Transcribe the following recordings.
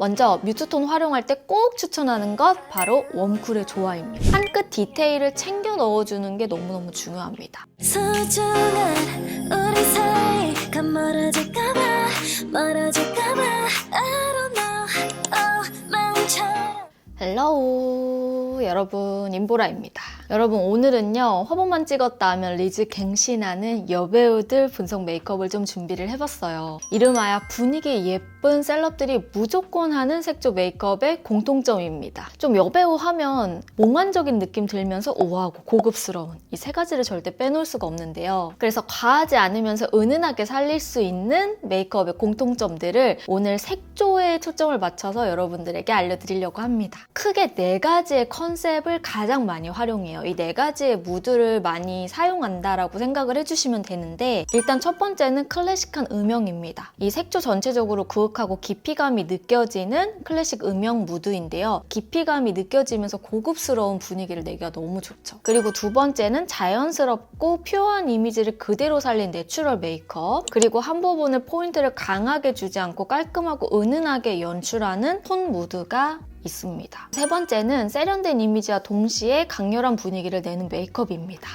먼저 뮤트톤 활용할 때 꼭 추천하는 것 바로 웜쿨의 조화입니다. 한 끗 디테일을 챙겨 넣어주는 게 너무너무 중요합니다. 소중한 우리 사이가 멀어질까봐 I don't know 멍청한 헬로우 여러분, 임보라입니다. 여러분, 오늘은요 화보만 찍었다 하면 리즈 갱신하는 여배우들 분석 메이크업을 좀 준비를 해봤어요. 이름하여 분위기 예쁜 셀럽들이 무조건 하는 색조 메이크업의 공통점입니다. 좀 여배우 하면 몽환적인 느낌 들면서 우아하고 고급스러운 이 세 가지를 절대 빼놓을 수가 없는데요. 그래서 과하지 않으면서 은은하게 살릴 수 있는 메이크업의 공통점들을 오늘 색조에 초점을 맞춰서 여러분들에게 알려드리려고 합니다. 크게 4가지의 컨셉을 가장 많이 활용해요. 이 4가지의 무드를 많이 사용한다라고 생각을 해주시면 되는데, 일단 첫 번째는 클래식한 음영입니다. 이 색조 전체적으로 그윽하고 깊이감이 느껴지는 클래식 음영 무드인데요. 깊이감이 느껴지면서 고급스러운 분위기를 내기가 너무 좋죠. 그리고 두 번째는 자연스럽고 퓨어한 이미지를 그대로 살린 내추럴 메이크업, 그리고 한 부분을 포인트를 강하게 주지 않고 깔끔하고 은은하게 연출하는 톤 무드가 있습니다. 세 번째는 세련된 이미지와 동시에 강렬한 분위기를 내는 메이크업입니다.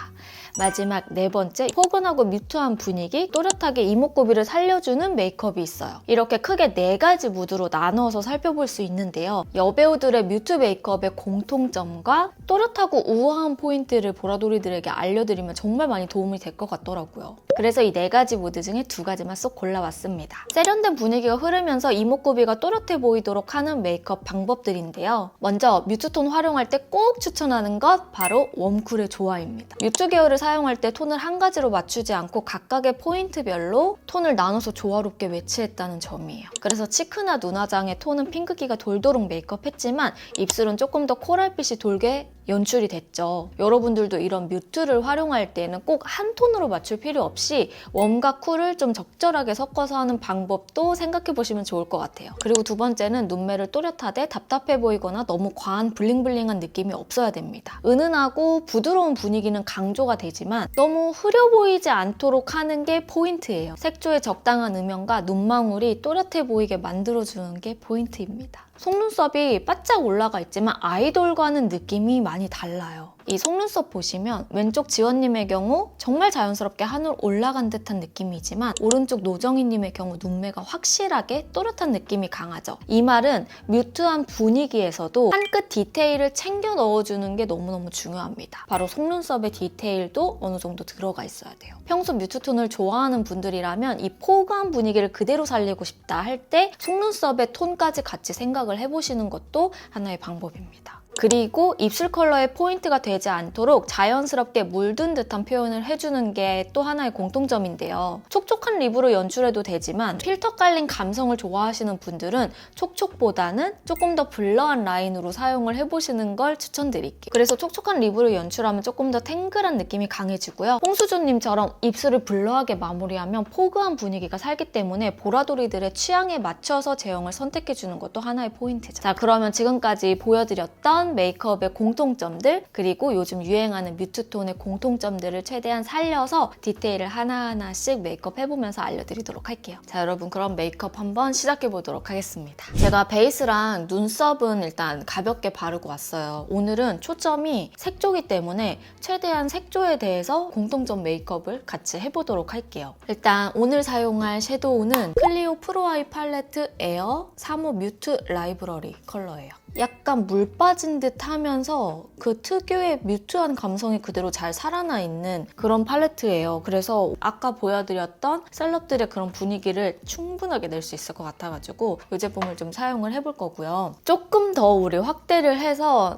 마지막 4번째, 포근하고 뮤트한 분위기, 또렷하게 이목구비를 살려주는 메이크업이 있어요. 이렇게 크게 4가지 무드로 나눠서 살펴볼 수 있는데요. 여배우들의 뮤트 메이크업의 공통점과 또렷하고 우아한 포인트를 보라돌이들에게 알려드리면 정말 많이 도움이 될 것 같더라고요. 그래서 이 4가지 무드 중에 2가지만 쏙 골라왔습니다. 세련된 분위기가 흐르면서 이목구비가 또렷해 보이도록 하는 메이크업 방법들인데요. 먼저 뮤트톤 활용할 때 꼭 추천하는 것 바로 웜쿨의 조화입니다. 뮤트 계열을 사용할 때 톤을 한 가지로 맞추지 않고 각각의 포인트별로 톤을 나눠서 조화롭게 매치했다는 점이에요. 그래서 치크나 눈화장의 톤은 핑크기가 돌도록 메이크업 했지만 입술은 조금 더 코랄빛이 돌게 연출이 됐죠. 여러분들도 이런 뮤트를 활용할 때는 꼭 한 톤으로 맞출 필요 없이 웜과 쿨을 좀 적절하게 섞어서 하는 방법도 생각해 보시면 좋을 것 같아요. 그리고 두 번째는 눈매를 또렷하되 답답해 보이거나 너무 과한 블링블링한 느낌이 없어야 됩니다. 은은하고 부드러운 분위기는 강조가 되지만 너무 흐려 보이지 않도록 하는 게 포인트예요. 색조의 적당한 음영과 눈망울이 또렷해 보이게 만들어주는 게 포인트입니다. 속눈썹이 바짝 올라가 있지만 아이돌과는 느낌이 많이 달라요. 이 속눈썹 보시면 왼쪽 지원님의 경우 정말 자연스럽게 하늘 올라간 듯한 느낌이지만 오른쪽 노정희님의 경우 눈매가 확실하게 또렷한 느낌이 강하죠. 이 말은 뮤트한 분위기에서도 한 끗 디테일을 챙겨 넣어주는 게 너무너무 중요합니다. 바로 속눈썹의 디테일도 어느 정도 들어가 있어야 돼요. 평소 뮤트톤을 좋아하는 분들이라면 이 포근한 분위기를 그대로 살리고 싶다 할 때 속눈썹의 톤까지 같이 생각을 해보시는 것도 하나의 방법입니다. 그리고 입술 컬러의 포인트가 되지 않도록 자연스럽게 물든 듯한 표현을 해주는 게 또 하나의 공통점인데요. 촉촉한 립으로 연출해도 되지만 필터 깔린 감성을 좋아하시는 분들은 촉촉보다는 조금 더 블러한 라인으로 사용을 해보시는 걸 추천드릴게요. 그래서 촉촉한 립으로 연출하면 조금 더 탱글한 느낌이 강해지고요. 홍수조님처럼 입술을 블러하게 마무리하면 포근한 분위기가 살기 때문에 보라돌이들의 취향에 맞춰서 제형을 선택해주는 것도 하나의 포인트죠. 자, 그러면 지금까지 보여드렸던 메이크업의 공통점들, 그리고 요즘 유행하는 뮤트톤의 공통점들을 최대한 살려서 디테일을 하나하나씩 메이크업 해보면서 알려드리도록 할게요. 자, 여러분, 그럼 메이크업 한번 시작해보도록 하겠습니다. 제가 베이스랑 눈썹은 일단 가볍게 바르고 왔어요. 오늘은 초점이 색조기 때문에 최대한 색조에 대해서 공통점 메이크업을 같이 해보도록 할게요. 일단 오늘 사용할 섀도우는 클리오 프로아이 팔레트 에어 3호 뮤트 라이브러리 컬러예요. 약간 물 빠진 듯 하면서 그 특유의 뮤트한 감성이 그대로 잘 살아나 있는 그런 팔레트예요. 그래서 아까 보여드렸던 셀럽들의 그런 분위기를 충분하게 낼 수 있을 것 같아가지고 이 제품을 좀 사용을 해볼 거고요. 조금 더 우리 확대를 해서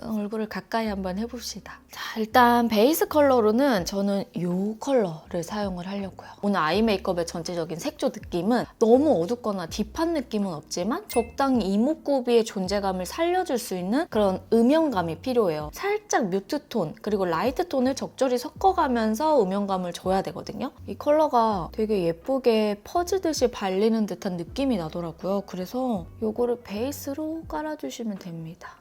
얼굴을 가까이 한번 해봅시다. 자, 일단 베이스 컬러로는 저는 이 컬러를 사용을 하려고요. 오늘 아이 메이크업의 전체적인 색조 느낌은 너무 어둡거나 딥한 느낌은 없지만 적당히 이목구비의 존재감을 살려줄 수 있는 그런 음영감이 필요해요. 살짝 뮤트톤 그리고 라이트톤을 적절히 섞어가면서 음영감을 줘야 되거든요. 이 컬러가 되게 예쁘게 퍼지듯이 발리는 듯한 느낌이 나더라고요. 그래서 이거를 베이스로 깔아주시면 됩니다.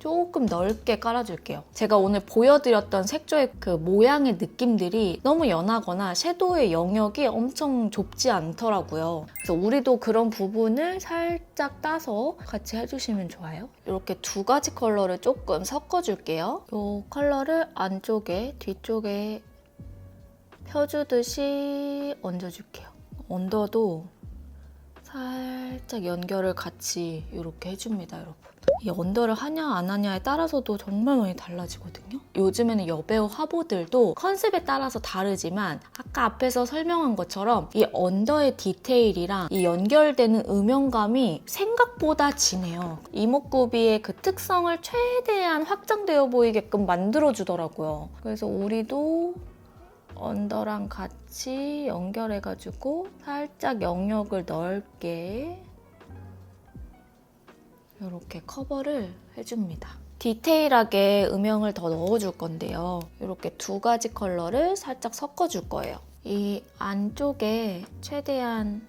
조금 넓게 깔아줄게요. 제가 오늘 보여드렸던 색조의 그 모양의 느낌들이 너무 연하거나 섀도우의 영역이 엄청 좁지 않더라고요. 그래서 우리도 그런 부분을 살짝 따서 같이 해주시면 좋아요. 이렇게 두 가지 컬러를 조금 섞어줄게요. 이 컬러를 안쪽에, 뒤쪽에 펴주듯이 얹어줄게요. 언더도 살짝 연결을 같이 이렇게 해줍니다, 여러분. 이 언더를 하냐 안 하냐에 따라서도 정말 많이 달라지거든요. 요즘에는 여배우 화보들도 컨셉에 따라서 다르지만 아까 앞에서 설명한 것처럼 이 언더의 디테일이랑 이 연결되는 음영감이 생각보다 진해요. 이목구비의 그 특성을 최대한 확장되어 보이게끔 만들어주더라고요. 그래서 우리도 언더랑 같이 연결해가지고 살짝 영역을 넓게 이렇게 커버를 해줍니다. 디테일하게 음영을 더 넣어줄 건데요. 이렇게 두 가지 컬러를 살짝 섞어줄 거예요. 이 안쪽에 최대한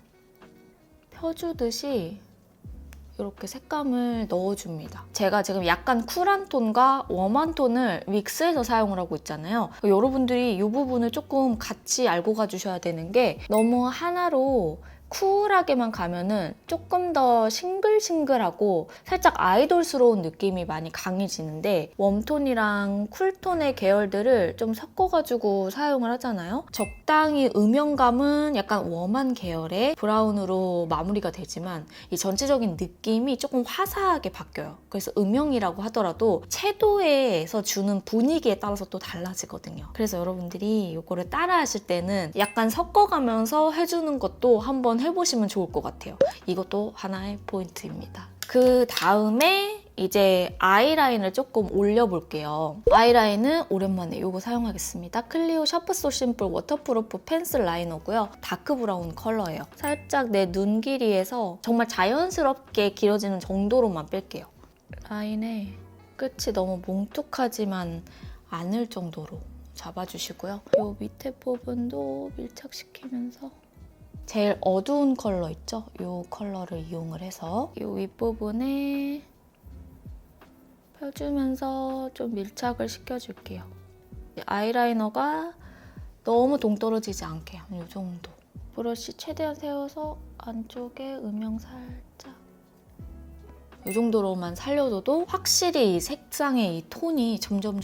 펴주듯이 이렇게 색감을 넣어줍니다. 제가 지금 약간 쿨한 톤과 웜한 톤을 믹스해서 사용을 하고 있잖아요. 여러분들이 이 부분을 조금 같이 알고 가주셔야 되는 게 너무 하나로 쿨하게만 가면은 조금 더 싱글싱글하고 살짝 아이돌스러운 느낌이 많이 강해지는데 웜톤이랑 쿨톤의 계열들을 좀 섞어가지고 사용을 하잖아요. 적당히 음영감은 약간 웜한 계열의 브라운으로 마무리가 되지만 이 전체적인 느낌이 조금 화사하게 바뀌어요. 그래서 음영이라고 하더라도 채도에서 주는 분위기에 따라서 또 달라지거든요. 그래서 여러분들이 이거를 따라 하실 때는 약간 섞어가면서 해주는 것도 한번 해보시면 좋을 것 같아요. 이것도 하나의 포인트입니다. 그 다음에 이제 아이라인을 조금 올려볼게요. 아이라인은 오랜만에 이거 사용하겠습니다. 클리오 샤프 소 심플 워터프루프 펜슬 라이너고요. 다크 브라운 컬러예요. 살짝 내 눈 길이에서 정말 자연스럽게 길어지는 정도로만 뺄게요. 라인의 끝이 너무 뭉툭하지만 않을 정도로 잡아주시고요. 이 밑에 부분도 밀착시키면서 제일 어두운 컬러 있죠? 이 컬러를 이용을 해서 이 윗부분에 펴주면서 좀 밀착을 시켜줄게요. 아이라이너가 너무 동떨어지지 않게 이 정도. 브러쉬 최대한 세워서 안쪽에 음영 살짝 이 정도로만 살려줘도 확실히 이 색상의 이 톤이 점점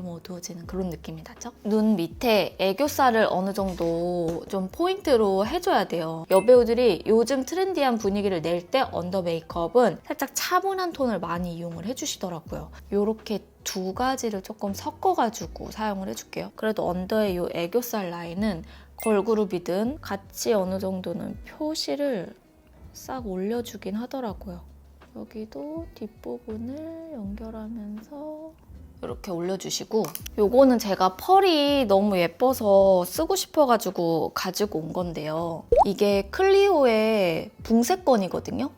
어두워지는 그런 느낌이 나죠? 눈 밑에 애교살을 어느 정도 좀 포인트로 해줘야 돼요. 여배우들이 요즘 트렌디한 분위기를 낼 때 언더 메이크업은 살짝 차분한 톤을 많이 이용을 해주시더라고요. 이렇게 두 가지를 조금 섞어가지고 사용을 해줄게요. 그래도 언더의 이 애교살 라인은 걸그룹이든 같이 어느 정도는 표시를 싹 올려주긴 하더라고요. 여기도 뒷부분을 연결하면서 이렇게 올려주시고 요거는 제가 펄이 너무 예뻐서 쓰고 싶어가지고 가지고 온 건데요. 이게 클리오의 붕세권이거든요.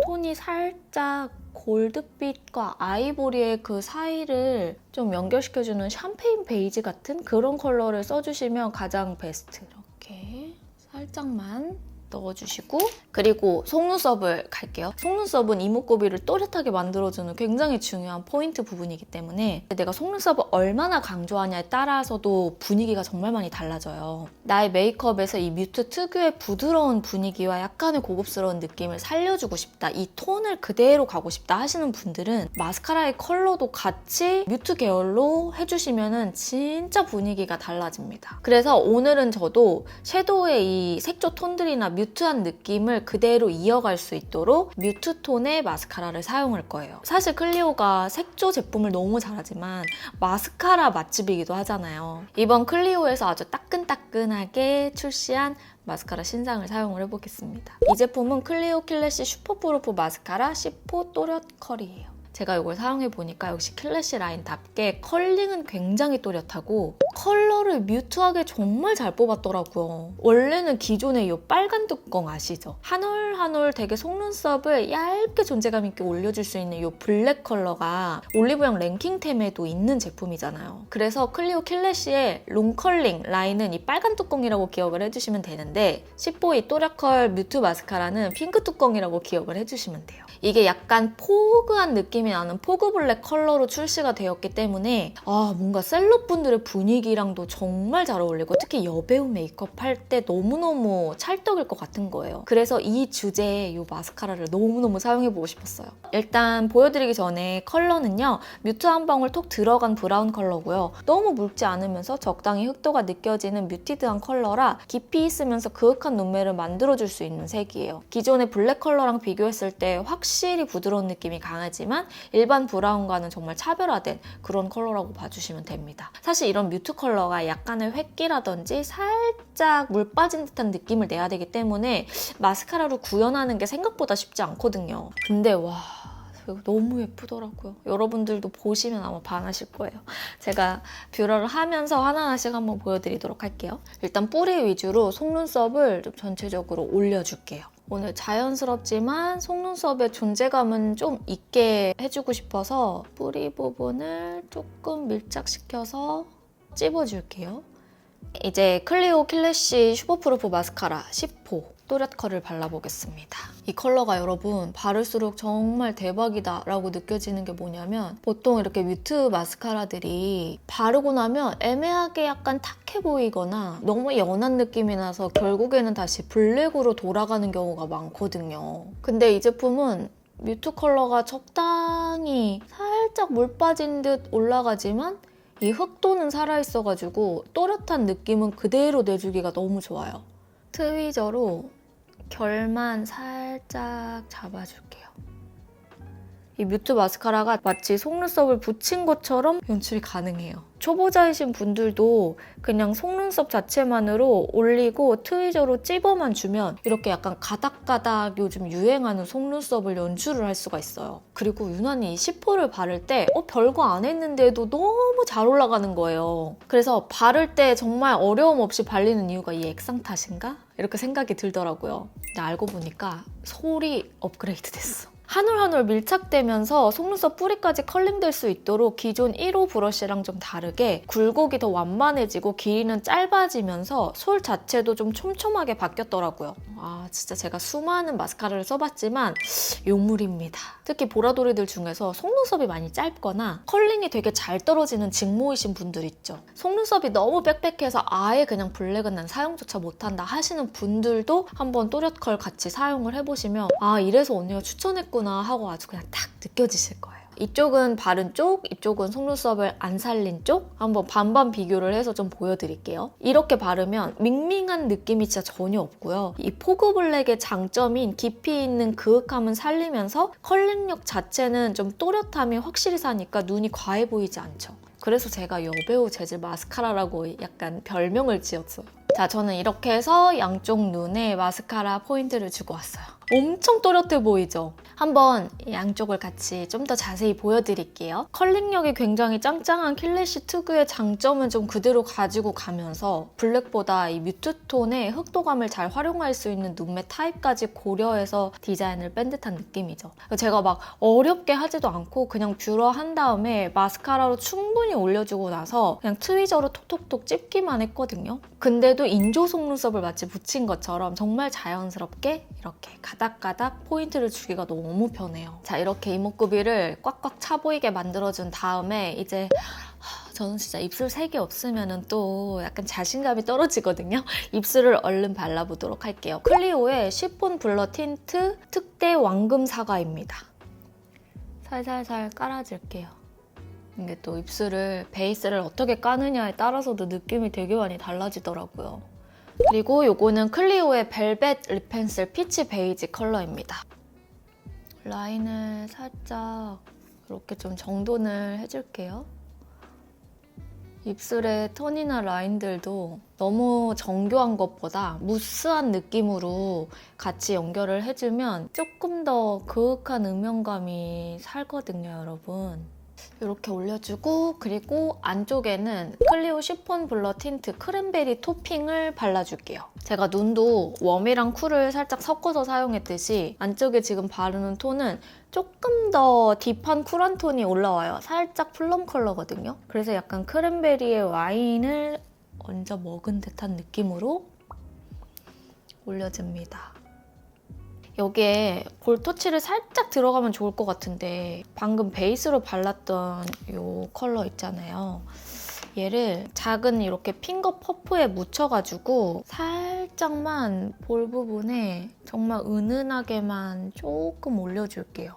톤이 살짝 골드빛과 아이보리의 그 사이를 좀 연결시켜주는 샴페인 베이지 같은 그런 컬러를 써주시면 가장 베스트. 이렇게 살짝만 넣어주시고 그리고 속눈썹을 갈게요. 속눈썹은 이목구비를 또렷하게 만들어주는 굉장히 중요한 포인트 부분이기 때문에 내가 속눈썹을 얼마나 강조하냐에 따라서도 분위기가 정말 많이 달라져요. 나의 메이크업에서 이 뮤트 특유의 부드러운 분위기와 약간의 고급스러운 느낌을 살려주고 싶다, 이 톤을 그대로 가고 싶다 하시는 분들은 마스카라의 컬러도 같이 뮤트 계열로 해주시면 진짜 분위기가 달라집니다. 그래서 오늘은 저도 섀도우의 이 색조 톤들이나 뮤트한 느낌을 그대로 이어갈 수 있도록 뮤트 톤의 마스카라를 사용할 거예요. 사실 클리오가 색조 제품을 너무 잘하지만 마스카라 맛집이기도 하잖아요. 이번 클리오에서 아주 따끈따끈하게 출시한 마스카라 신상을 사용을 해보겠습니다. 이 제품은 클리오 킬래시 슈퍼프루프 마스카라 C4 또렷 컬이에요. 제가 이걸 사용해보니까 역시 킬래시 라인답게 컬링은 굉장히 또렷하고 컬러를 뮤트하게 정말 잘 뽑았더라고요. 원래는 기존의 이 빨간 뚜껑 아시죠? 한 올 한 올 되게 속눈썹을 얇게 존재감 있게 올려줄 수 있는 이 블랙 컬러가 올리브영 랭킹템에도 있는 제품이잖아요. 그래서 클리오 킬래시의 롱컬링 라인은 이 빨간 뚜껑이라고 기억을 해주시면 되는데 10호 또렷컬 뮤트 마스카라는 핑크 뚜껑이라고 기억을 해주시면 돼요. 이게 약간 포그한 느낌이 나는 포그 블랙 컬러로 출시가 되었기 때문에 뭔가 셀럽분들의 분위기랑도 정말 잘 어울리고 특히 여배우 메이크업 할 때 너무너무 찰떡일 것 같은 거예요. 그래서 이 주제에 이 마스카라를 너무너무 사용해보고 싶었어요. 일단 보여드리기 전에 컬러는요. 뮤트 한 방울 톡 들어간 브라운 컬러고요. 너무 묽지 않으면서 적당히 흑도가 느껴지는 뮤티드한 컬러라 깊이 있으면서 그윽한 눈매를 만들어줄 수 있는 색이에요. 기존의 블랙 컬러랑 비교했을 때 확실히 부드러운 느낌이 강하지만 일반 브라운과는 정말 차별화된 그런 컬러라고 봐주시면 됩니다. 사실 이런 뮤트 컬러가 약간의 획기라든지 살짝 물 빠진 듯한 느낌을 내야 되기 때문에 마스카라로 구현하는 게 생각보다 쉽지 않거든요. 근데 와, 이거 너무 예쁘더라고요. 여러분들도 보시면 아마 반하실 거예요. 제가 뷰러를 하면서 하나하나씩 한번 보여드리도록 할게요. 일단 뿌리 위주로 속눈썹을 좀 전체적으로 올려줄게요. 오늘 자연스럽지만 속눈썹의 존재감은 좀 있게 해주고 싶어서 뿌리 부분을 조금 밀착시켜서 찝어줄게요. 이제 클리오 킬래시 슈퍼프루프 마스카라 10호 또렷컬을 발라보겠습니다. 이 컬러가 여러분 바를수록 정말 대박이다 라고 느껴지는 게 뭐냐면 보통 이렇게 뮤트 마스카라들이 바르고 나면 애매하게 약간 탁해 보이거나 너무 연한 느낌이 나서 결국에는 다시 블랙으로 돌아가는 경우가 많거든요. 근데 이 제품은 뮤트 컬러가 적당히 살짝 물 빠진 듯 올라가지만 이 흑도는 살아있어가지고 또렷한 느낌은 그대로 내주기가 너무 좋아요. 트위저로 결만 살짝 잡아줄게요. 이 뮤트 마스카라가 마치 속눈썹을 붙인 것처럼 연출이 가능해요. 초보자이신 분들도 그냥 속눈썹 자체만으로 올리고 트위저로 찝어만 주면 이렇게 약간 가닥가닥 요즘 유행하는 속눈썹을 연출을 할 수가 있어요. 그리고 유난히 이 10호를 바를 때 별거 안 했는데도 너무 잘 올라가는 거예요. 그래서 바를 때 정말 어려움 없이 발리는 이유가 이 액상 탓인가? 이렇게 생각이 들더라고요. 근데 알고 보니까 솔이 업그레이드 됐어. 한 올 한 올 밀착되면서 속눈썹 뿌리까지 컬링될 수 있도록 기존 1호 브러쉬랑 좀 다르게 굴곡이 더 완만해지고 길이는 짧아지면서 솔 자체도 좀 촘촘하게 바뀌었더라고요. 진짜 제가 수많은 마스카라를 써봤지만 요물입니다. 특히 보라돌이들 중에서 속눈썹이 많이 짧거나 컬링이 되게 잘 떨어지는 직모이신 분들 있죠. 속눈썹이 너무 빽빽해서 아예 그냥 블랙은 난 사용조차 못한다 하시는 분들도 한번 또렷컬 같이 사용을 해보시면 이래서 언니가 추천했구나 하고 아주 그냥 딱 느껴지실 거예요. 이쪽은 바른 쪽, 이쪽은 속눈썹을 안 살린 쪽 한번 반반 비교를 해서 좀 보여드릴게요. 이렇게 바르면 밍밍한 느낌이 진짜 전혀 없고요. 이 포그 블랙의 장점인 깊이 있는 그윽함은 살리면서 컬링력 자체는 좀 또렷함이 확실히 사니까 눈이 과해 보이지 않죠. 그래서 제가 여배우 재질 마스카라라고 약간 별명을 지었어요. 자, 저는 이렇게 해서 양쪽 눈에 마스카라 포인트를 주고 왔어요. 엄청 또렷해 보이죠? 한번 양쪽을 같이 좀 더 자세히 보여드릴게요. 컬링력이 굉장히 짱짱한 킬래시 특유의 장점은 좀 그대로 가지고 가면서 블랙보다 이 뮤트톤의 흑도감을 잘 활용할 수 있는 눈매 타입까지 고려해서 디자인을 뺀 듯한 느낌이죠. 제가 막 어렵게 하지도 않고 그냥 뷰러 한 다음에 마스카라로 충분히 올려주고 나서 그냥 트위저로 톡톡톡 찝기만 했거든요. 근데도 인조 속눈썹을 마치 붙인 것처럼 정말 자연스럽게 이렇게 가닥가닥 포인트를 주기가 너무 편해요. 자, 이렇게 이목구비를 꽉꽉 차 보이게 만들어준 다음에 이제 저는 진짜 입술 3개 없으면 또 약간 자신감이 떨어지거든요. 입술을 얼른 발라보도록 할게요. 클리오의 쉬폰 블러 틴트 특대 왕금 사과입니다. 살살살 깔아줄게요. 이게 또 입술을 베이스를 어떻게 까느냐에 따라서도 느낌이 되게 많이 달라지더라고요. 그리고 요거는 클리오의 벨벳 립 펜슬 피치 베이지 컬러입니다. 라인을 살짝 이렇게 좀 정돈을 해줄게요. 입술의 턴이나 라인들도 너무 정교한 것보다 무스한 느낌으로 같이 연결을 해주면 조금 더 그윽한 음영감이 살거든요, 여러분. 이렇게 올려주고 그리고 안쪽에는 클리오 쉬폰 블러 틴트 크랜베리 토핑을 발라줄게요. 제가 눈도 웜이랑 쿨을 살짝 섞어서 사용했듯이 안쪽에 지금 바르는 톤은 조금 더 딥한 쿨한 톤이 올라와요. 살짝 플럼 컬러거든요. 그래서 약간 크랜베리의 와인을 얹어 먹은 듯한 느낌으로 올려줍니다. 여기에 볼터치를 살짝 들어가면 좋을 것 같은데 방금 베이스로 발랐던 이 컬러 있잖아요. 얘를 작은 이렇게 핑거 퍼프에 묻혀가지고 살짝만 볼 부분에 정말 은은하게만 조금 올려줄게요.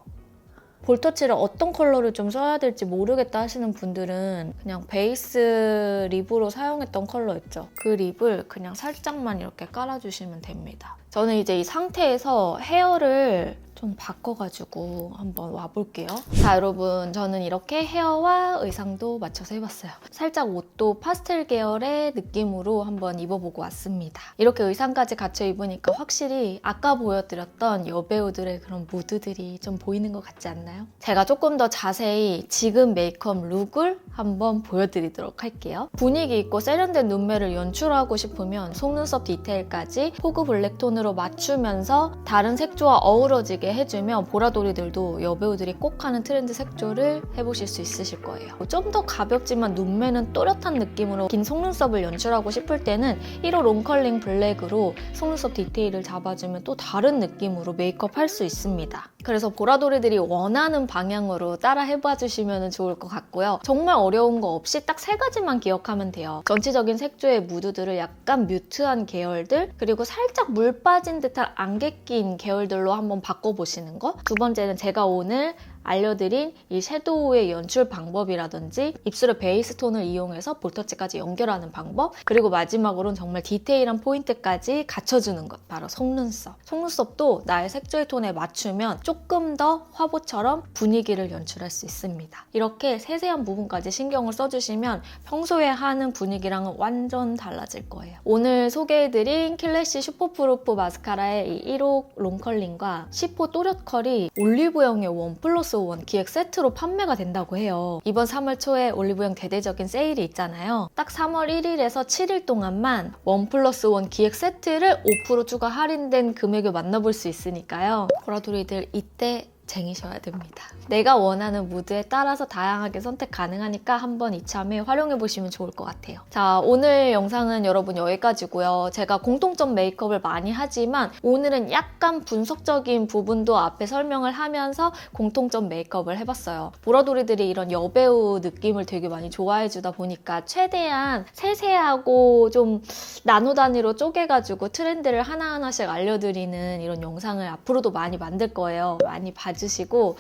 볼터치를 어떤 컬러를 좀 써야 될지 모르겠다 하시는 분들은 그냥 베이스 립으로 사용했던 컬러 있죠? 그 립을 그냥 살짝만 이렇게 깔아주시면 됩니다. 저는 이제 이 상태에서 헤어를 좀 바꿔가지고 한번 와볼게요. 자, 여러분, 저는 이렇게 헤어와 의상도 맞춰서 해봤어요. 살짝 옷도 파스텔 계열의 느낌으로 한번 입어보고 왔습니다. 이렇게 의상까지 갖춰 입으니까 확실히 아까 보여드렸던 여배우들의 그런 무드들이 좀 보이는 것 같지 않나요? 제가 조금 더 자세히 지금 메이크업 룩을 한번 보여드리도록 할게요. 분위기 있고 세련된 눈매를 연출하고 싶으면 속눈썹 디테일까지 포그 블랙 톤으로 맞추면서 다른 색조와 어우러지게 해주면 보라돌이들도 여배우들이 꼭 하는 트렌드 색조를 해보실 수 있으실 거예요. 좀 더 가볍지만 눈매는 또렷한 느낌으로 긴 속눈썹을 연출하고 싶을 때는 1호 롱컬링 블랙으로 속눈썹 디테일을 잡아주면 또 다른 느낌으로 메이크업 할 수 있습니다. 그래서 보라돌이들이 원하는 방향으로 따라 해봐주시면 좋을 것 같고요. 정말 어려운 거 없이 딱 3가지만 기억하면 돼요. 전체적인 색조의 무드들을 약간 뮤트한 계열들, 그리고 살짝 물 빠진 듯한 안개 낀 계열들로 한번 바꿔보시는 거. 두 번째는 제가 오늘 알려드린 이 섀도우의 연출 방법이라든지 입술의 베이스 톤을 이용해서 볼터치까지 연결하는 방법, 그리고 마지막으로는 정말 디테일한 포인트까지 갖춰주는 것, 바로 속눈썹. 속눈썹도 나의 색조의 톤에 맞추면 조금 더 화보처럼 분위기를 연출할 수 있습니다. 이렇게 세세한 부분까지 신경을 써주시면 평소에 하는 분위기랑은 완전 달라질 거예요. 오늘 소개해드린 킬래시 슈퍼프루프 마스카라의 이 1호 롱컬링과 10호 또렷 컬이 올리브영의 1+1 기획 세트로 판매가 된다고 해요. 이번 3월 초에 올리브영 대대적인 세일이 있잖아요. 딱 3월 1일에서 7일 동안만 1+1 기획 세트를 5% 추가 할인된 금액을 만나볼 수 있으니까요. 보라돌이들 이때 쟁이셔야 됩니다. 내가 원하는 무드에 따라서 다양하게 선택 가능하니까 한번 이참에 활용해보시면 좋을 것 같아요. 자, 오늘 영상은 여러분 여기까지고요. 제가 공통점 메이크업을 많이 하지만 오늘은 약간 분석적인 부분도 앞에 설명을 하면서 공통점 메이크업을 해봤어요. 보라돌이들이 이런 여배우 느낌을 되게 많이 좋아해주다 보니까 최대한 세세하고 좀 나노 단위로 쪼개가지고 트렌드를 하나하나씩 알려드리는 이런 영상을 앞으로도 많이 만들 거예요. 많이 봐주시고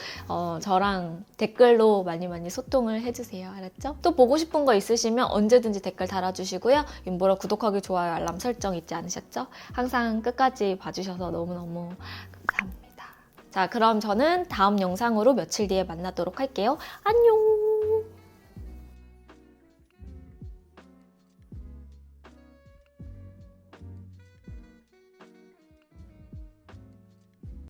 저랑 댓글로 많이 소통을 해주세요. 알았죠? 또 보고 싶은 거 있으시면 언제든지 댓글 달아주시고요. 윤보라 구독하기, 좋아요, 알람 설정 잊지 않으셨죠? 항상 끝까지 봐주셔서 너무너무 감사합니다. 자, 그럼 저는 다음 영상으로 며칠 뒤에 만나도록 할게요. 안녕!